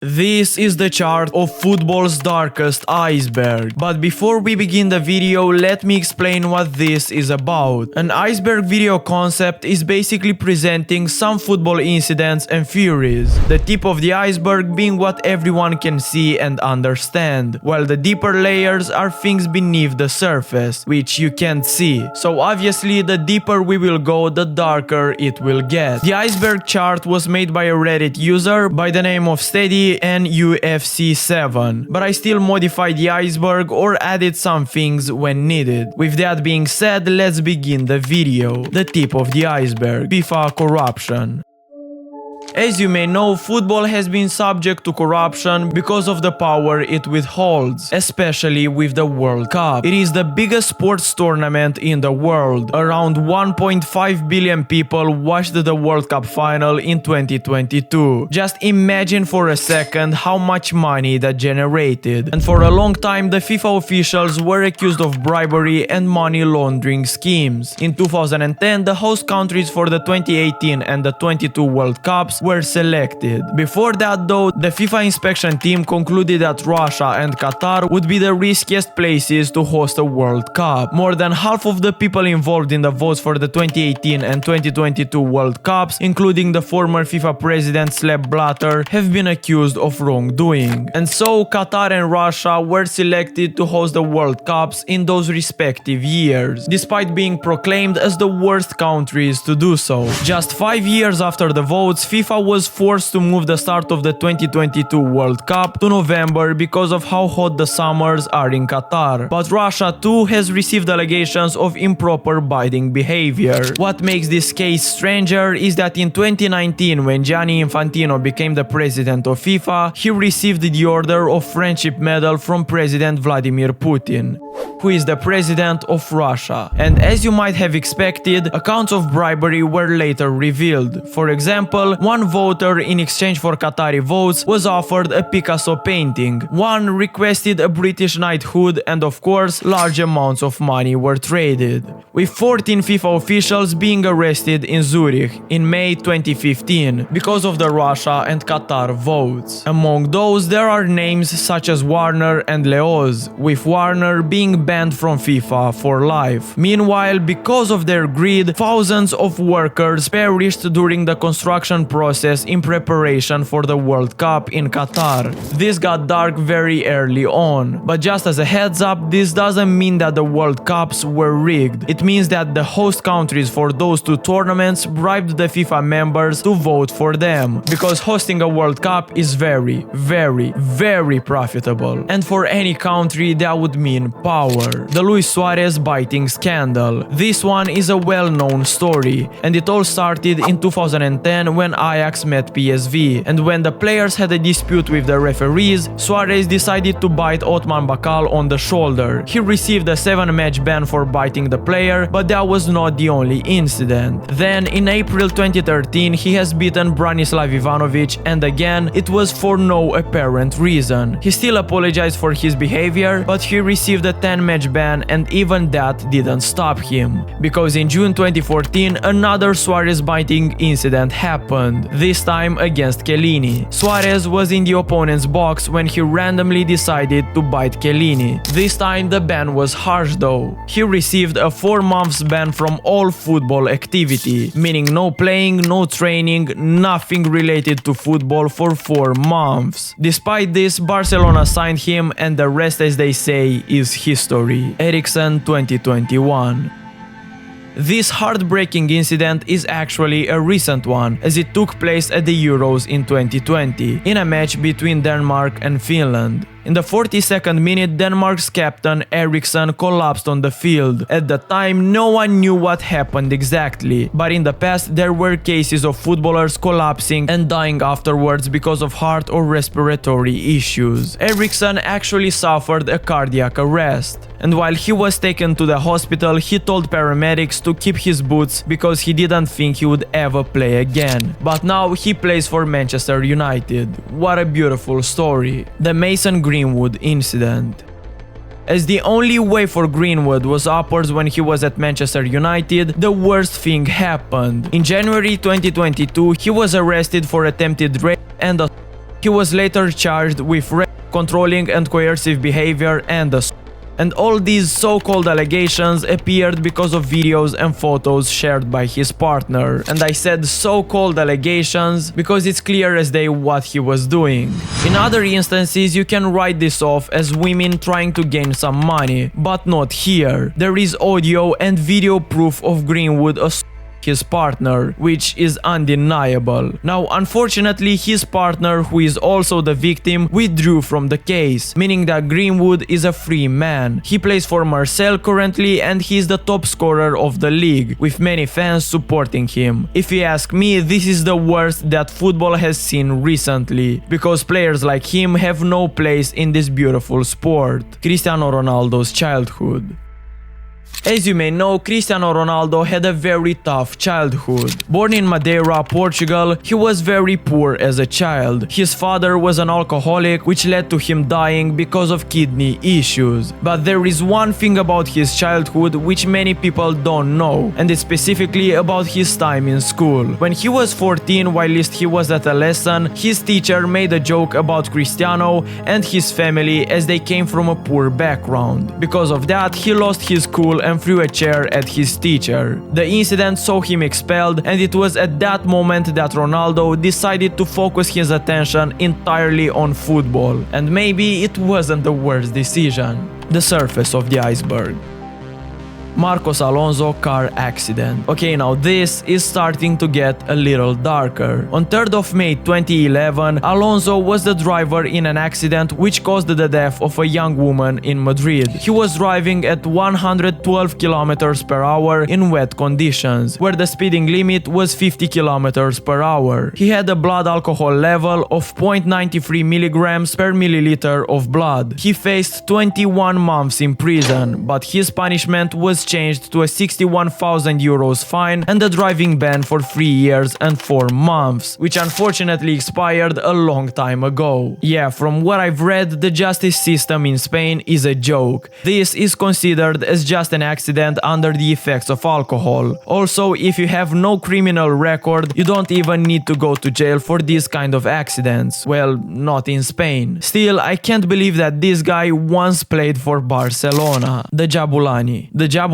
This is the chart of football's darkest iceberg. But before we begin the video, let me explain what this is about. An iceberg video concept is basically presenting some football incidents and theories. The tip of the iceberg being what everyone can see and understand, while the deeper layers are things beneath the surface, which you can't see. So obviously, the deeper we will go, the darker it will get. The iceberg chart was made by a Reddit user by the name of Steady and UFC7, but I still modified the iceberg or added some things when needed. With that being said, let's begin the video. The tip of the iceberg: FIFA corruption. As you may know, football has been subject to corruption because of the power it withholds, especially with the World Cup. It is the biggest sports tournament in the world. Around 1.5 billion people watched the World Cup final in 2022. Just imagine for a second how much money that generated. And for a long time, the FIFA officials were accused of bribery and money laundering schemes. In 2010, the host countries for the 2018 and the 22 World Cups were selected. Before that though, the FIFA inspection team concluded that Russia and Qatar would be the riskiest places to host a World Cup. More than half of the people involved in the votes for the 2018 and 2022 World Cups, including the former FIFA president Sepp Blatter, have been accused of wrongdoing. And so Qatar and Russia were selected to host the World Cups in those respective years, despite being proclaimed as the worst countries to do so. Just 5 years after the votes, FIFA was forced to move the start of the 2022 World Cup to November because of how hot the summers are in Qatar. But Russia too has received allegations of improper bidding behavior. What makes this case stranger is that in 2019, when Gianni Infantino became the president of FIFA, he received the Order of Friendship Medal from President Vladimir Putin, who is the president of Russia. And as you might have expected, accounts of bribery were later revealed. For example, one voter in exchange for Qatari votes was offered a Picasso painting, one requested a British knighthood, and of course, large amounts of money were traded, with 14 FIFA officials being arrested in Zurich in May 2015 because of the Russia and Qatar votes. Among those, there are names such as Warner and Leoz, with Warner being banned from FIFA for life. Meanwhile, because of their greed, thousands of workers perished during the construction process in preparation for the World Cup in Qatar. This got dark very early on, but just as a heads up, this doesn't mean that the World Cups were rigged. It means that the host countries for those two tournaments bribed the FIFA members to vote for them, because hosting a World Cup is very, very, very profitable. And for any country, that would mean power. The Luis Suarez biting scandal. This one is a well-known story, and it all started in 2010 when Ajax met PSV, and when the players had a dispute with the referees, Suarez decided to bite Othman Bakal on the shoulder. He received a 7-match ban for biting the player, but that was not the only incident. Then, in April 2013, he has beaten Branislav Ivanovic, and again, it was for no apparent reason. He still apologized for his behavior, but he received a 10-match ban, and even that didn't stop him. Because in June 2014, another Suarez biting incident happened, this time against Chiellini. Suarez was in the opponent's box when he randomly decided to bite Chiellini. This time the ban was harsh though. He received a 4-month ban from all football activity, meaning no playing, no training, nothing related to football for 4 months. Despite this, Barcelona signed him, and the rest, as they say, is history. Ericsson 2021. This heartbreaking incident is actually a recent one, as it took place at the Euros in 2020, in a match between Denmark and Finland. In the 42nd minute, Denmark's captain Eriksson collapsed on the field. At the time, no one knew what happened exactly, but in the past there were cases of footballers collapsing and dying afterwards because of heart or respiratory issues. Eriksson actually suffered a cardiac arrest, and while he was taken to the hospital, he told paramedics to keep his boots because he didn't think he would ever play again. But now he plays for Manchester United. What a beautiful story. The Mason Greenwood incident. As the only way for Greenwood was upwards when he was at Manchester United, the worst thing happened. In January 2022, he was arrested for attempted rape and He was later charged with controlling and coercive behavior and assault. And all these so-called allegations appeared because of videos and photos shared by his partner. And I said so-called allegations because it's clear as day what he was doing. In other instances, you can write this off as women trying to gain some money, but not here. There is audio and video proof of Greenwood assaulting his partner, which is undeniable. Now, unfortunately, his partner, who is also the victim, withdrew from the case, meaning that Greenwood is a free man. He plays for Marseille currently and he is the top scorer of the league, with many fans supporting him. If you ask me, this is the worst that football has seen recently, because players like him have no place in this beautiful sport. Cristiano Ronaldo's childhood. As you may know, Cristiano Ronaldo had a very tough childhood. Born in Madeira, Portugal, he was very poor as a child. His father was an alcoholic, which led to him dying because of kidney issues. But there is one thing about his childhood which many people don't know, and it's specifically about his time in school. When he was 14, whilst he was at a lesson, his teacher made a joke about Cristiano and his family as they came from a poor background. Because of that, he lost his cool and threw a chair at his teacher. The incident saw him expelled, and it was at that moment that Ronaldo decided to focus his attention entirely on football. And maybe it wasn't the worst decision. The surface of the iceberg. Marcos Alonso car accident. Okay, now this is starting to get a little darker. On 3rd of May 2011, Alonso was the driver in an accident which caused the death of a young woman in Madrid. He was driving at 112 km per hour in wet conditions, where the speeding limit was 50 km per hour. He had a blood alcohol level of 0.93 milligrams per milliliter of blood. He faced 21 months in prison, but his punishment was changed to a 61,000 euros fine and a driving ban for 3 years and 4 months, which unfortunately expired a long time ago. Yeah, from what I've read, the justice system in Spain is a joke. This is considered as just an accident under the effects of alcohol. Also, if you have no criminal record, you don't even need to go to jail for these kind of accidents. Well, not in Spain. Still, I can't believe that this guy once played for Barcelona. The Jabulani. The Jabulani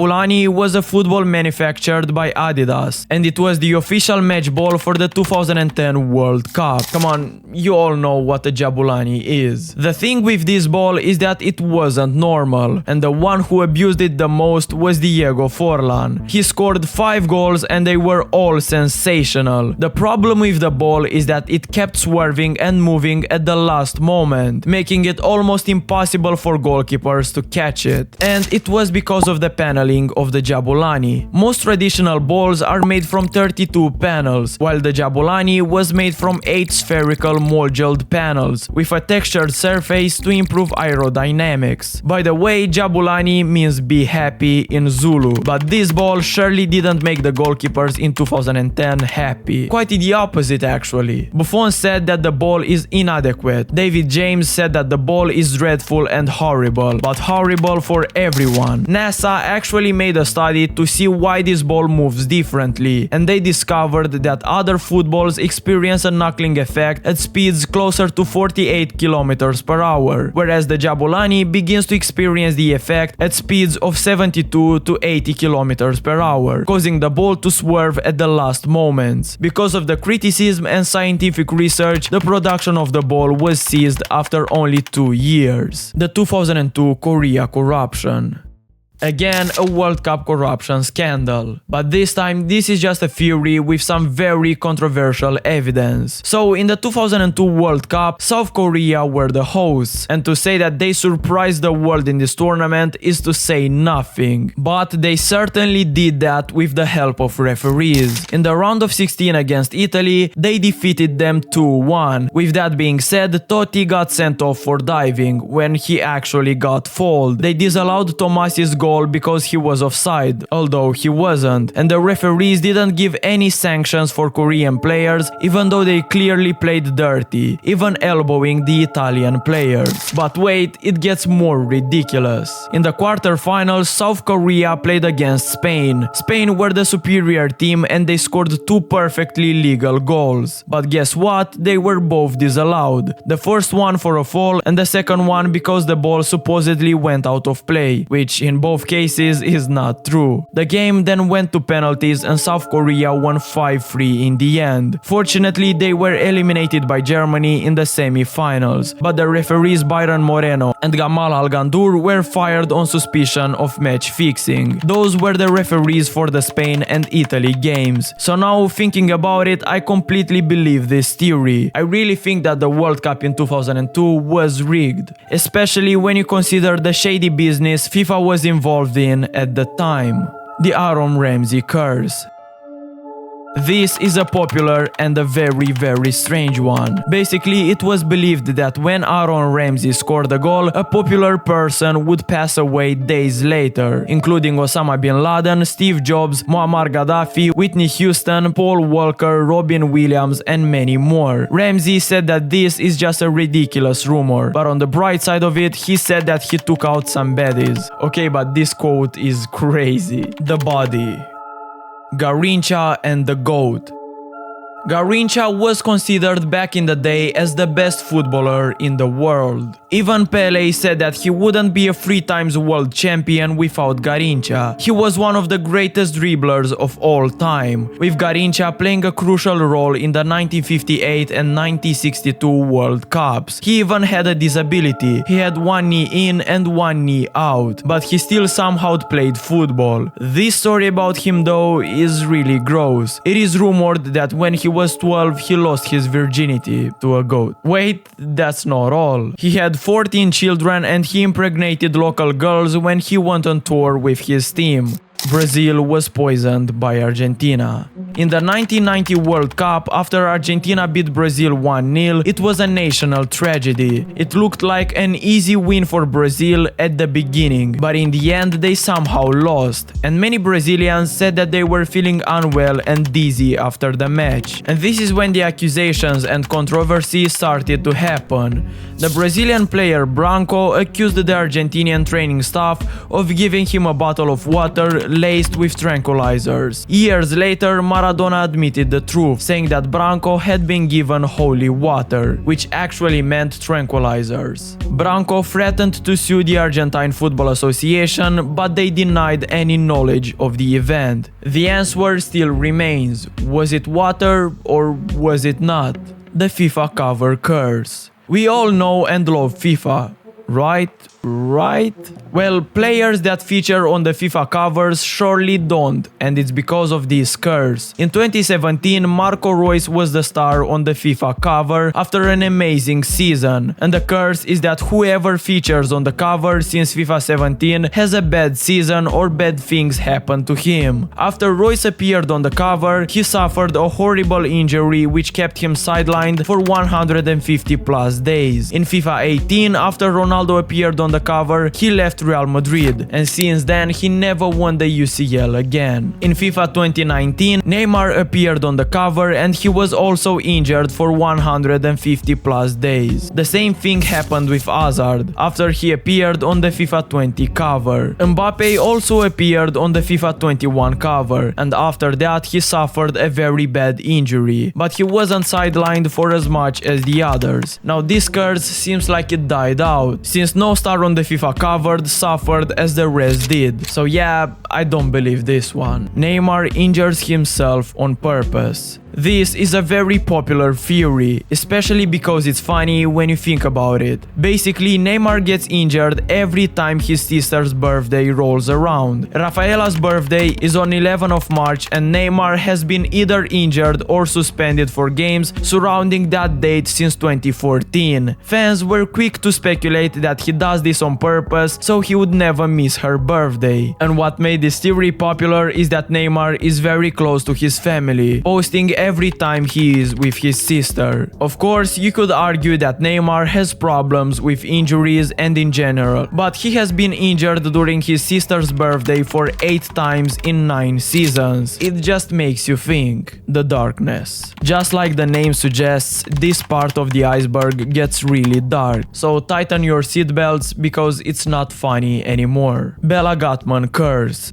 was a football manufactured by Adidas, and it was the official match ball for the 2010 World Cup. Come on, you all know what a Jabulani is. The thing with this ball is that it wasn't normal, and the one who abused it the most was Diego Forlan. He scored 5 goals and they were all sensational. The problem with the ball is that it kept swerving and moving at the last moment, making it almost impossible for goalkeepers to catch it. And it was because of the paneling of the Jabulani. Most traditional balls are made from 32 panels, while the Jabulani was made from 8 spherical molded panels with a textured surface to improve aerodynamics. By the way, Jabulani means be happy in Zulu, but this ball surely didn't make the goalkeepers in 2010 happy. Quite the opposite actually. Buffon said that the ball is inadequate. David James said that the ball is dreadful and horrible, but horrible for everyone. NASA actually made a study to see why this ball moves differently, and they discovered that other footballs experience a knuckling effect at speeds closer to 48 km per hour, whereas the Jabulani begins to experience the effect at speeds of 72 to 80 km per hour, causing the ball to swerve at the last moments. Because of the criticism and scientific research, the production of the ball was ceased after only 2 years. The 2002 Korea corruption. Again, a World Cup corruption scandal. But this time, this is just a theory with some very controversial evidence. So, in the 2002 World Cup, South Korea were the hosts, and to say that they surprised the world in this tournament is to say nothing. But they certainly did that with the help of referees. In the round of 16 against Italy, they defeated them 2-1. With that being said, Totti got sent off for diving, when he actually got fouled. They disallowed Tomasi's goal goal because he was offside, although he wasn't, and the referees didn't give any sanctions for Korean players even though they clearly played dirty, even elbowing the Italian players. But wait, it gets more ridiculous. In the quarterfinals, South Korea played against Spain. Spain were the superior team and they scored 2 perfectly legal goals. But guess what? They were both disallowed. The first one for a foul and the second one because the ball supposedly went out of play, which in both cases is not true. The game then went to penalties and South Korea won 5-3 in the end. Fortunately, they were eliminated by Germany in the semi-finals, but the referees Byron Moreno and Gamal Al-Gandour were fired on suspicion of match fixing. Those were the referees for the Spain and Italy games. So now thinking about it, I completely believe this theory. I really think that the World Cup in 2002 was rigged, especially when you consider the shady business FIFA was involved in at the time. The Aaron Ramsey curse. This is a popular and a very strange one. Basically, it was believed that when Aaron Ramsey scored a goal, a popular person would pass away days later, including Osama bin Laden, Steve Jobs, Muammar Gaddafi, Whitney Houston, Paul Walker, Robin Williams, and many more. Ramsey said that this is just a ridiculous rumor, but on the bright side of it, he said that he took out some baddies. Okay, but this quote is crazy. The body. Garrincha and the GOAT. Garrincha was considered back in the day as the best footballer in the world. Even Pelé said that he wouldn't be a 3 times world champion without Garrincha. He was one of the greatest dribblers of all time, with Garrincha playing a crucial role in the 1958 and 1962 World Cups. He even had a disability. He had one knee in and one knee out, but he still somehow played football. This story about him though is really gross. It is rumored that when he was 12, he lost his virginity to a goat. Wait, that's not all. He had 14 children and he impregnated local girls when he went on tour with his team. Brazil was poisoned by Argentina. In the 1990 World Cup, after Argentina beat Brazil 1-0, it was a national tragedy. It looked like an easy win for Brazil at the beginning, but in the end they somehow lost, and many Brazilians said that they were feeling unwell and dizzy after the match. And this is when the accusations and controversy started to happen. The Brazilian player Branco accused the Argentinian training staff of giving him a bottle of water laced with tranquilizers. Years later, Maradona admitted the truth, saying that Branco had been given holy water, which actually meant tranquilizers. Branco threatened to sue the Argentine Football Association, but they denied any knowledge of the event. The answer still remains: was it water or was it not? The FIFA cover curse. We all know and love FIFA, right? Well, players that feature on the FIFA covers surely don't, and it's because of this curse. In 2017, Marco Reus was the star on the FIFA cover after an amazing season, and the curse is that whoever features on the cover since FIFA 17 has a bad season or bad things happen to him. After Reus appeared on the cover, he suffered a horrible injury which kept him sidelined for 150 plus days. In FIFA 18, after Ronaldo appeared on the cover, he left Real Madrid, and since then he never won the UCL again. In FIFA 2019, Neymar appeared on the cover and he was also injured for 150 plus days. The same thing happened with Hazard after he appeared on the FIFA 20 cover. Mbappe also appeared on the FIFA 21 cover, and after that he suffered a very bad injury, but he wasn't sidelined for as much as the others. Now this curse seems like it died out, since no star on the FIFA covered suffered as the rest did. So yeah, I don't believe this one. Neymar injures himself on purpose. This is a very popular theory, especially because it's funny when you think about it. Basically, Neymar gets injured every time his sister's birthday rolls around. Rafaela's birthday is on 11th of March and Neymar has been either injured or suspended for games surrounding that date since 2014. Fans were quick to speculate that he does this on purpose so he would never miss her birthday. And what made this theory popular is that Neymar is very close to his family, posting every time he is with his sister. Of course, you could argue that Neymar has problems with injuries and in general, but he has been injured during his sister's birthday for 8 times in 9 seasons. It just makes you think. The darkness. Just like the name suggests, this part of the iceberg gets really dark, so tighten your seatbelts because it's not funny anymore. Bela Gutman curse.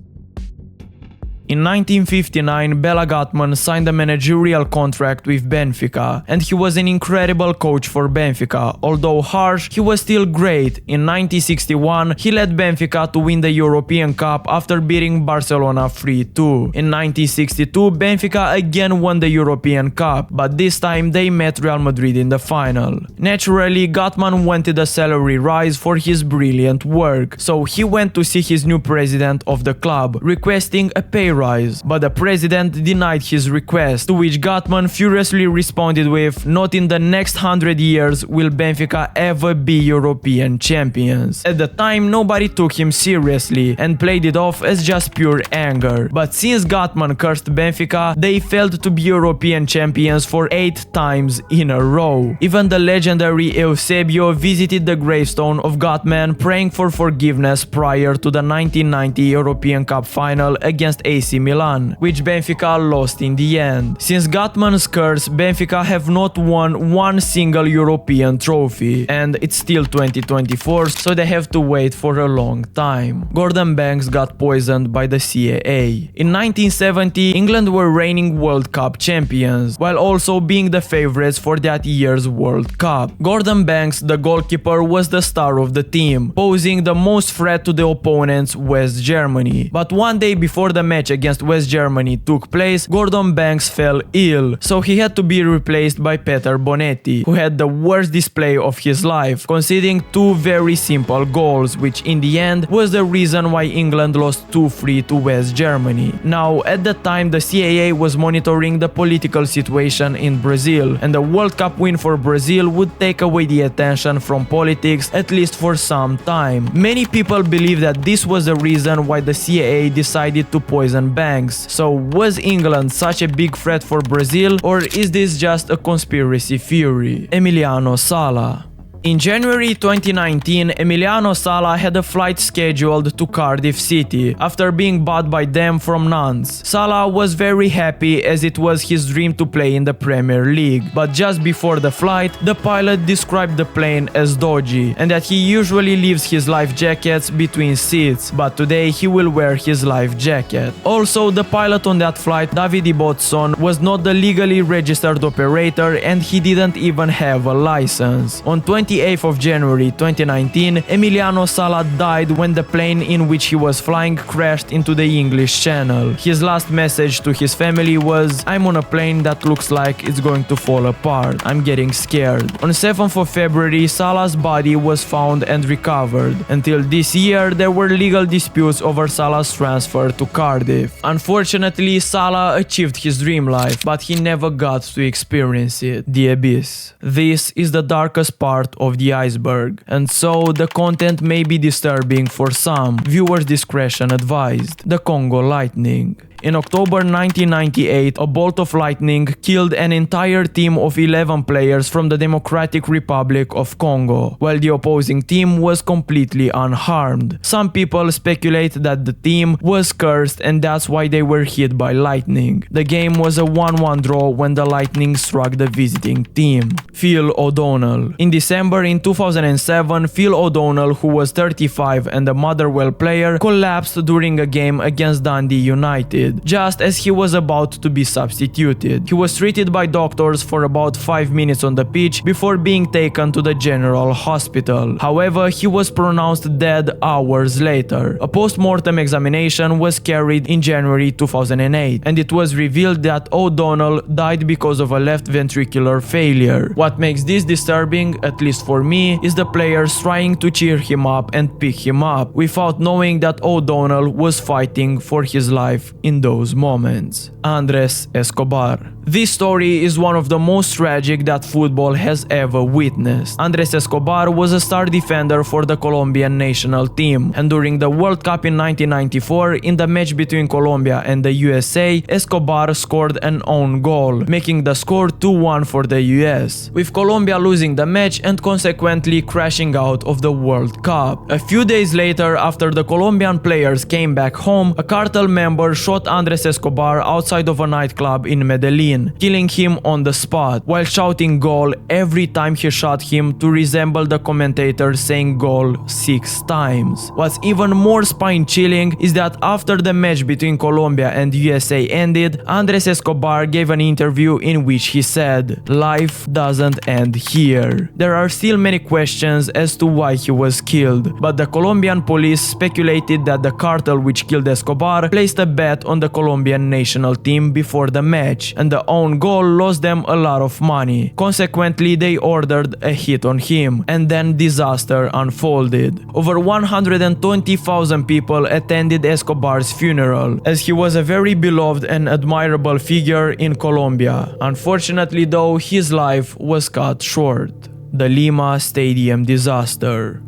In 1959, Bela Gutman signed a managerial contract with Benfica, and he was an incredible coach for Benfica. Although harsh, he was still great. In 1961, he led Benfica to win the European Cup after beating Barcelona 3-2. In 1962, Benfica again won the European Cup, but this time they met Real Madrid in the final. Naturally, Gutman wanted a salary rise for his brilliant work, so he went to see his new president of the club, requesting a pay rise, but the president denied his request, to which Gutman furiously responded with, "Not in the next 100 years will Benfica ever be European champions." At the time, nobody took him seriously and played it off as just pure anger, but since Gutman cursed Benfica, they failed to be European champions for 8 times in a row. Even the legendary Eusebio visited the gravestone of Gutman, praying for forgiveness prior to the 1990 European Cup final against AC Milan, which Benfica lost in the end. Since Gutman's curse, Benfica have not won one single European trophy, and it's still 2024, so they have to wait for a long time. Gordon Banks got poisoned by the CAA. In 1970, England were reigning World Cup champions, while also being the favorites for that year's World Cup. Gordon Banks, the goalkeeper, was the star of the team, posing the most threat to the opponents, West Germany. But one day before the match against West Germany took place, Gordon Banks fell ill, so he had to be replaced by Peter Bonetti, who had the worst display of his life, conceding 2 very simple goals, which in the end was the reason why England lost 2-3 to West Germany. Now, at the time, the CAA was monitoring the political situation in Brazil, and the World Cup win for Brazil would take away the attention from politics, at least for some time. Many people believe that this was the reason why the CAA decided to poison Banks. So was England such a big threat for Brazil, or is this just a conspiracy theory? Emiliano Sala. In January 2019, Emiliano Sala had a flight scheduled to Cardiff City after being bought by them from Nantes. Sala was very happy as it was his dream to play in the Premier League, but just before the flight, the pilot described the plane as dodgy and that he usually leaves his life jackets between seats, but today he will wear his life jacket. Also, the pilot on that flight, Davide Botson, was not the legally registered operator and he didn't even have a license. On 28th of January 2019, Emiliano Sala died when the plane in which he was flying crashed into the English Channel. His last message to his family was, "I'm on a plane that looks like it's going to fall apart. I'm getting scared." On 7th of February, Sala's body was found and recovered. Until this year, there were legal disputes over Sala's transfer to Cardiff. Unfortunately, Sala achieved his dream life, but he never got to experience it. The abyss. This is the darkest part of the iceberg, and so the content may be disturbing for some. Viewers' discretion advised. The Congo lightning. In October 1998, a bolt of lightning killed an entire team of 11 players from the Democratic Republic of Congo, while the opposing team was completely unharmed. Some people speculate that the team was cursed and that's why they were hit by lightning. The game was a 1-1 draw when the lightning struck the visiting team. Phil O'Donnell. In December in 2007, Phil O'Donnell, who was 35 and a Motherwell player, collapsed during a game against Dundee United, just as he was about to be substituted. He was treated by doctors for about 5 minutes on the pitch before being taken to the general hospital. However, he was pronounced dead hours later. A post-mortem examination was carried in January 2008, and it was revealed that O'Donnell died because of a left ventricular failure. What makes this disturbing, at least for me, is the players trying to cheer him up and pick him up, without knowing that O'Donnell was fighting for his life in those moments. Andres Escobar. This story is one of the most tragic that football has ever witnessed. Andres Escobar was a star defender for the Colombian national team, and during the World Cup in 1994, in the match between Colombia and the USA, Escobar scored an own goal, making the score 2-1 for the US, with Colombia losing the match and consequently crashing out of the World Cup. A few days later, after the Colombian players came back home, a cartel member shot Andres Escobar outside of a nightclub in Medellin, killing him on the spot, while shouting goal every time he shot him to resemble the commentator saying goal 6 times. What's even more spine-chilling is that after the match between Colombia and USA ended, Andres Escobar gave an interview in which he said, "Life doesn't end here." There are still many questions as to why he was killed, but the Colombian police speculated that the cartel which killed Escobar placed a bet on the Colombian national team before the match, and the own goal lost them a lot of money. Consequently, they ordered a hit on him, and then disaster unfolded. Over 120,000 people attended Escobar's funeral, as he was a very beloved and admirable figure in Colombia. Unfortunately though, his life was cut short. The Lima Stadium disaster.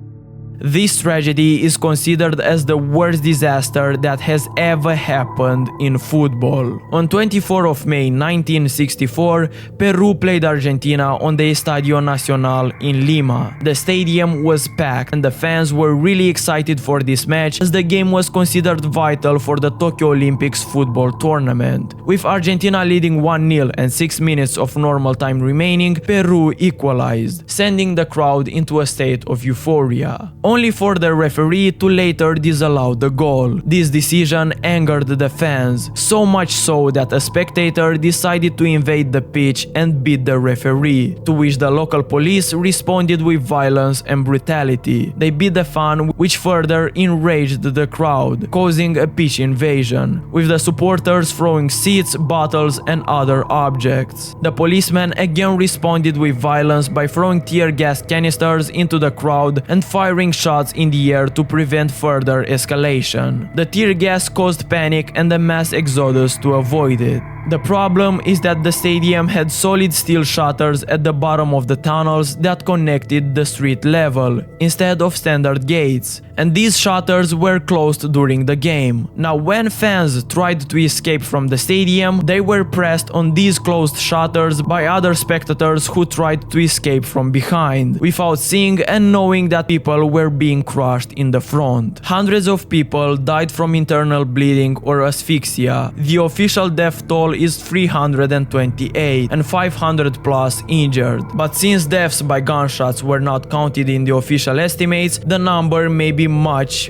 This tragedy is considered as the worst disaster that has ever happened in football. On 24 of May 1964, Peru played Argentina on the Estadio Nacional in Lima. The stadium was packed and the fans were really excited for this match, as the game was considered vital for the Tokyo Olympics football tournament. With Argentina leading 1-0 and 6 minutes of normal time remaining, Peru equalized, sending the crowd into a state of euphoria, only for the referee to later disallow the goal. This decision angered the fans, so much so that a spectator decided to invade the pitch and beat the referee, to which the local police responded with violence and brutality. They beat the fan, which further enraged the crowd, causing a pitch invasion, with the supporters throwing seats, bottles and other objects. The policemen again responded with violence by throwing tear gas canisters into the crowd and firing shots in the air to prevent further escalation. The tear gas caused panic and a mass exodus to avoid it. The problem is that the stadium had solid steel shutters at the bottom of the tunnels that connected the street level, instead of standard gates, and these shutters were closed during the game. Now, when fans tried to escape from the stadium, they were pressed on these closed shutters by other spectators who tried to escape from behind, without seeing and knowing that people were being crushed in the front. Hundreds of people died from internal bleeding or asphyxia. The official death toll is 328 and 500 plus injured, but since deaths by gunshots were not counted in the official estimates, the number may be much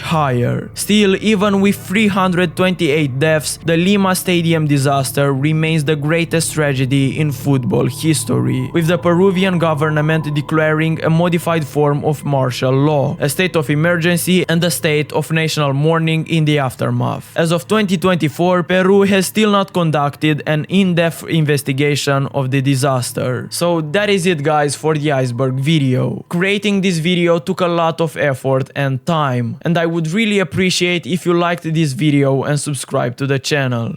higher. Still, even with 328 deaths, the Lima Stadium disaster remains the greatest tragedy in football history, with the Peruvian government declaring a modified form of martial law, a state of emergency and a state of national mourning in the aftermath. As of 2024, Peru has still not conducted an in-depth investigation of the disaster. So that is it, guys, for the Iceberg video. Creating this video took a lot of effort and time, and I would really appreciate if you liked this video and subscribe to the channel.